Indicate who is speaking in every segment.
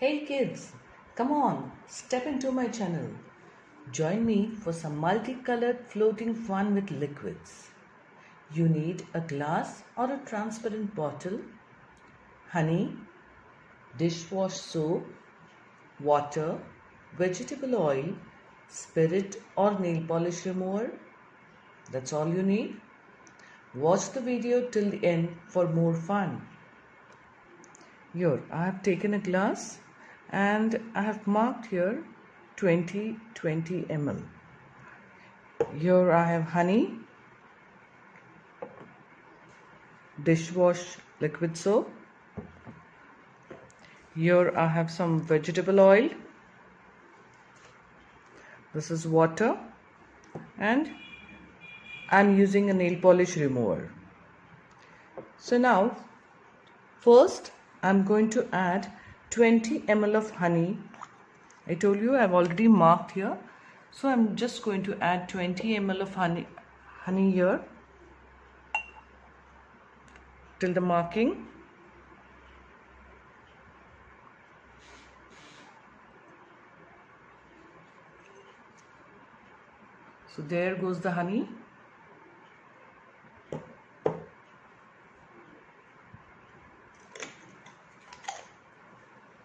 Speaker 1: Hey kids, come on, step into my channel. Join me for some multicolored floating fun with liquids. You need a glass or a transparent bottle, honey, dishwash soap, water, vegetable oil, spirit or nail polish remover. That's all you need. Watch the video till the end for more fun. Here, I have taken a glass and I have marked here 20 ml. Here I have honey, dishwash liquid soap. Here I have some vegetable oil. This is water and I'm using a nail polish remover. So now, first I'm going to add 20 ml of honey. I told you I've already marked here. So I'm just going to add 20 ml of honey here till the marking. So there goes the honey.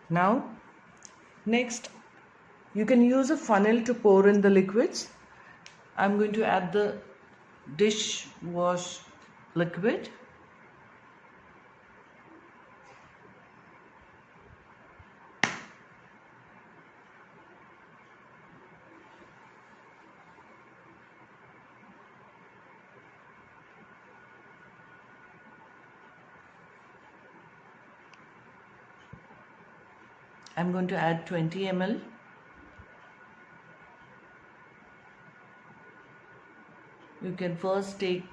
Speaker 1: Now, next, you can use a funnel to pour in the liquids. I'm going to add the dishwash liquid. I'm going to add 20 ml. You can first take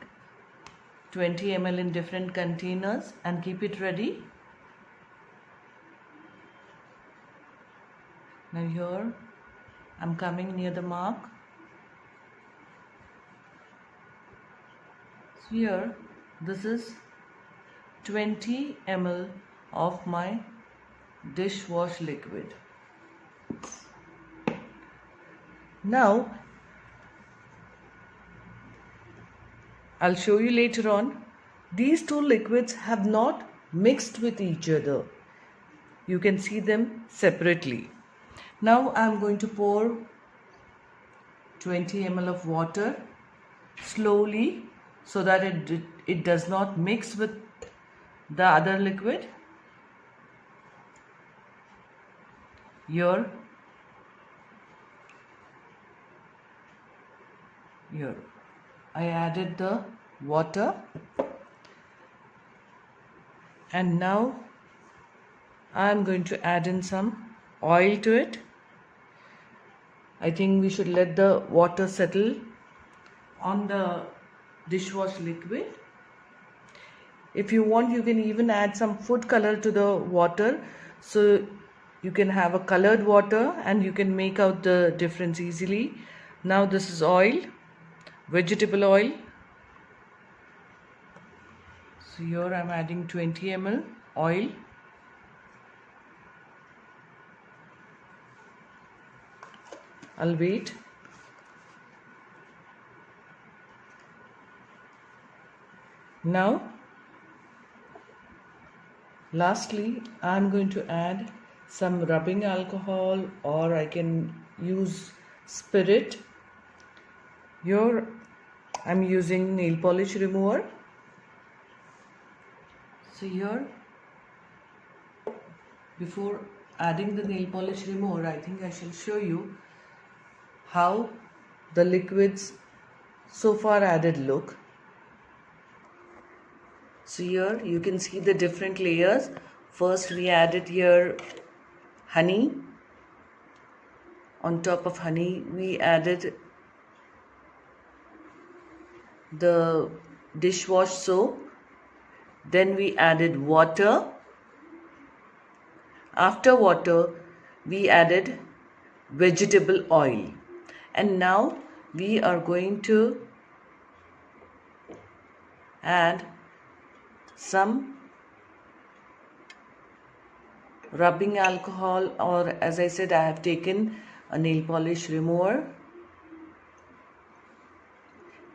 Speaker 1: 20 ml in different containers and keep it ready. Now here I'm coming near the mark. So here this is 20 ml of my dishwash liquid. Now I'll show you later on. These two liquids have not mixed with each other. You can see them separately. Now I'm going to pour 20 ml of water slowly so that it does not mix with the other liquid. Here I added the water and now I am going to add in some oil to it. I think we should let the water settle on the dishwash liquid. If you want, you can even add some food color to the water, so you can have a colored water and you can make out the difference easily. Now this is oil, vegetable oil. So here I'm adding 20 ml oil. I'll wait. Now, lastly, I'm going to add some rubbing alcohol, or I can use spirit. Here I'm using nail polish remover. So here, before adding the nail polish remover, I think I shall show you how the liquids so far added look. So here you can see the different layers. First we added here honey. On top of honey we added the dishwash soap. Then we added water. After water we added vegetable oil. And now we are going to add some rubbing alcohol, or as I said, I have taken a nail polish remover.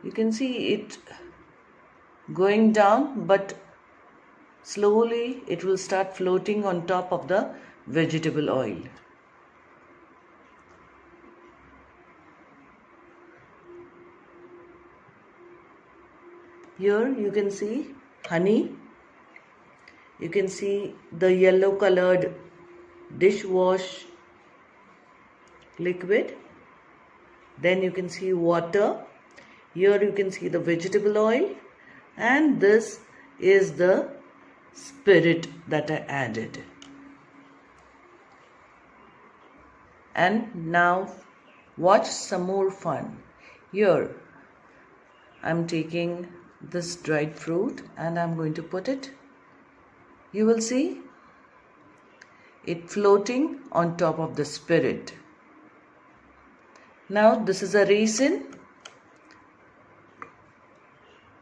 Speaker 1: You can see it going down, but slowly it will start floating on top of the vegetable oil. Here you can see honey. You can see the yellow colored dishwash liquid. Then you can see water. Here you can see the vegetable oil, and this is the spirit that I added. And now watch some more fun. Here I'm taking this dried fruit and I'm going to put it. You will see it floating on top of the spirit. Now this is a raisin.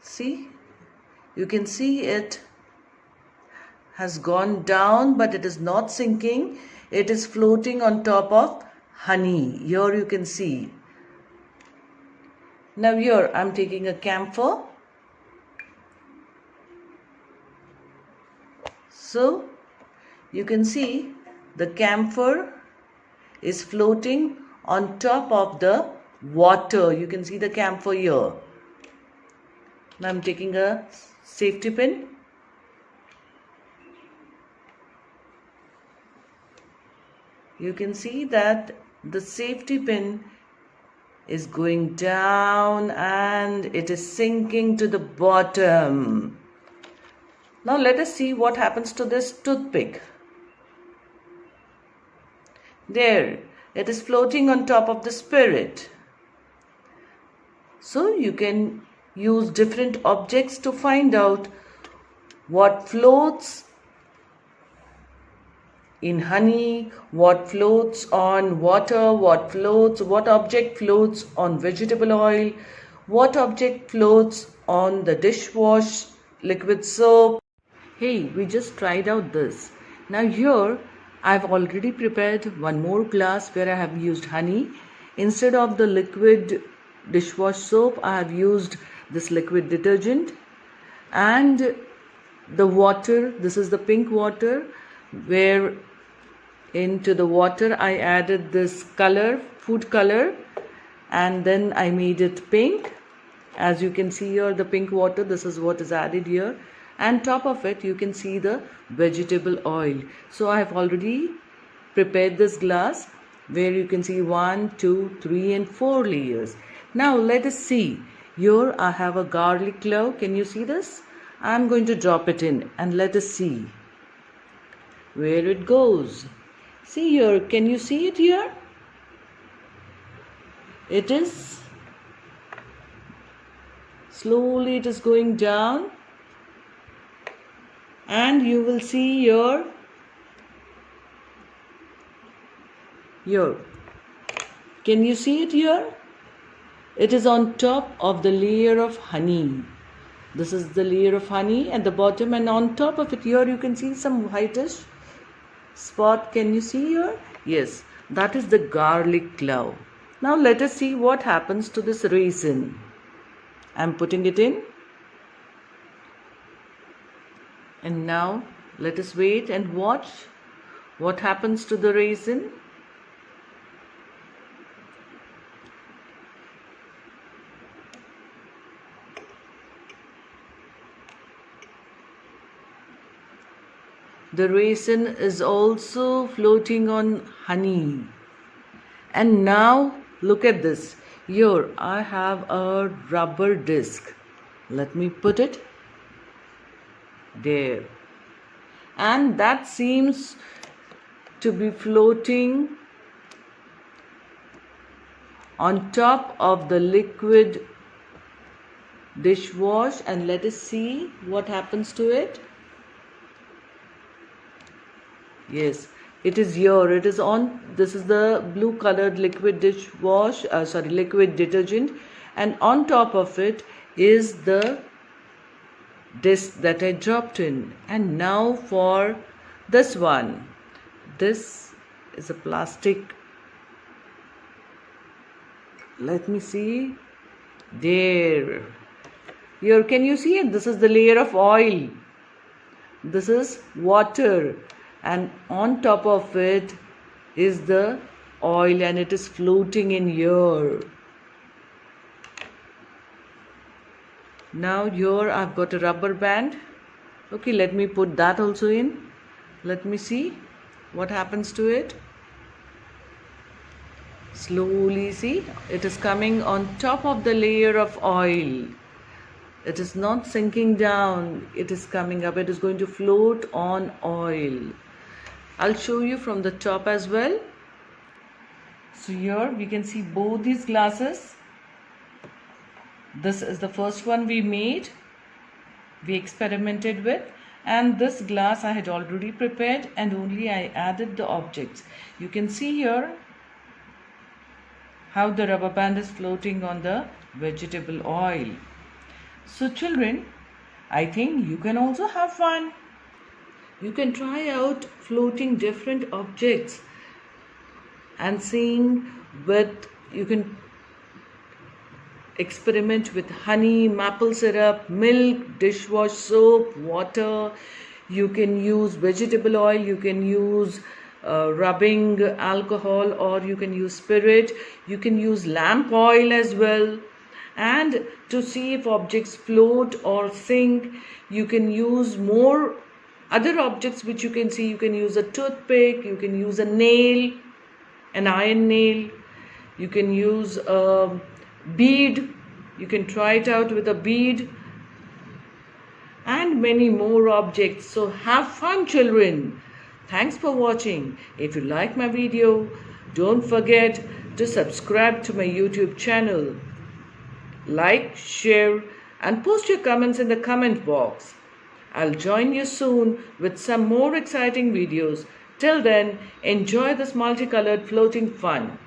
Speaker 1: See, you can see it has gone down, but it is not sinking. It is floating on top of honey. Here you can see. Now here I am taking a camphor. So you can see the camphor is floating on top of the water. You can see the camphor here. Now I am taking a safety pin. You can see that the safety pin is going down and it is sinking to the bottom. Now let us see what happens to this toothpick. There, it is floating on top of the spirit. So you can use different objects to find out what floats in honey, what floats on water, what object floats on vegetable oil, what object floats on the dishwash liquid soap. Hey, we just tried out this. Now here I've already prepared one more glass where I have used honey. Instead of the liquid dishwash soap, I have used this liquid detergent, and the water, this is the pink water, where into the water I added this color, food color, and then I made it pink. As you can see here, the pink water, this is what is added here, and top of it you can see the vegetable oil. So I have already prepared this glass where you can see 1, 2, 3 and 4 layers. Now let us see. Here I have a garlic clove. Can you see this? I am going to drop it in and let us see where it goes. See here, can you see it here? It is slowly, it is going down, and you will see here. Can you see it here? It is on top of the layer of honey. This is the layer of honey at the bottom, and on top of it here you can see some whitish spot. Can you see here? Yes, that is the garlic clove. Now let us see what happens to this raisin. I am putting it in. And now let us wait and watch what happens to the raisin. The raisin is also floating on honey. And now look at this. Here I have a rubber disc. Let me put it there. And that seems to be floating on top of the liquid dishwash, and let us see what happens to it. Yes, it is here. It is on. This is the blue colored liquid liquid detergent, and on top of it is the disc that I dropped in. And now for this one, This is a plastic. Let me see. There. Here, can you see it? This is the layer of oil. This is water. And on top of it is the oil, and it is floating in here. Now here I've got a rubber band. Okay, let me put that also in. Let me see what happens to it. Slowly, see, it is coming on top of the layer of oil. It is not sinking down, it is coming up. It is going to float on oil. I'll show you from the top as well. So here we can see both these glasses. This is the first one we made, we experimented with, and this glass I had already prepared and only I added the objects. You can see here how the rubber band is floating on the vegetable oil. So children, I think you can also have fun. You can try out floating different objects and seeing with, you can experiment with honey, maple syrup, milk, dishwash soap, water. You can use vegetable oil, you can use rubbing alcohol, or you can use spirit. You can use lamp oil as well. And to see if objects float or sink, you can use more other objects which you can see. You can use a toothpick, you can use a nail, an iron nail, you can use a bead, you can try it out with a bead, and many more objects. So have fun, children. Thanks for watching. If you like my video, don't forget to subscribe to my YouTube channel. Like, share, and post your comments in the comment box. I'll join you soon with some more exciting videos. Till then, enjoy this multicolored floating fun.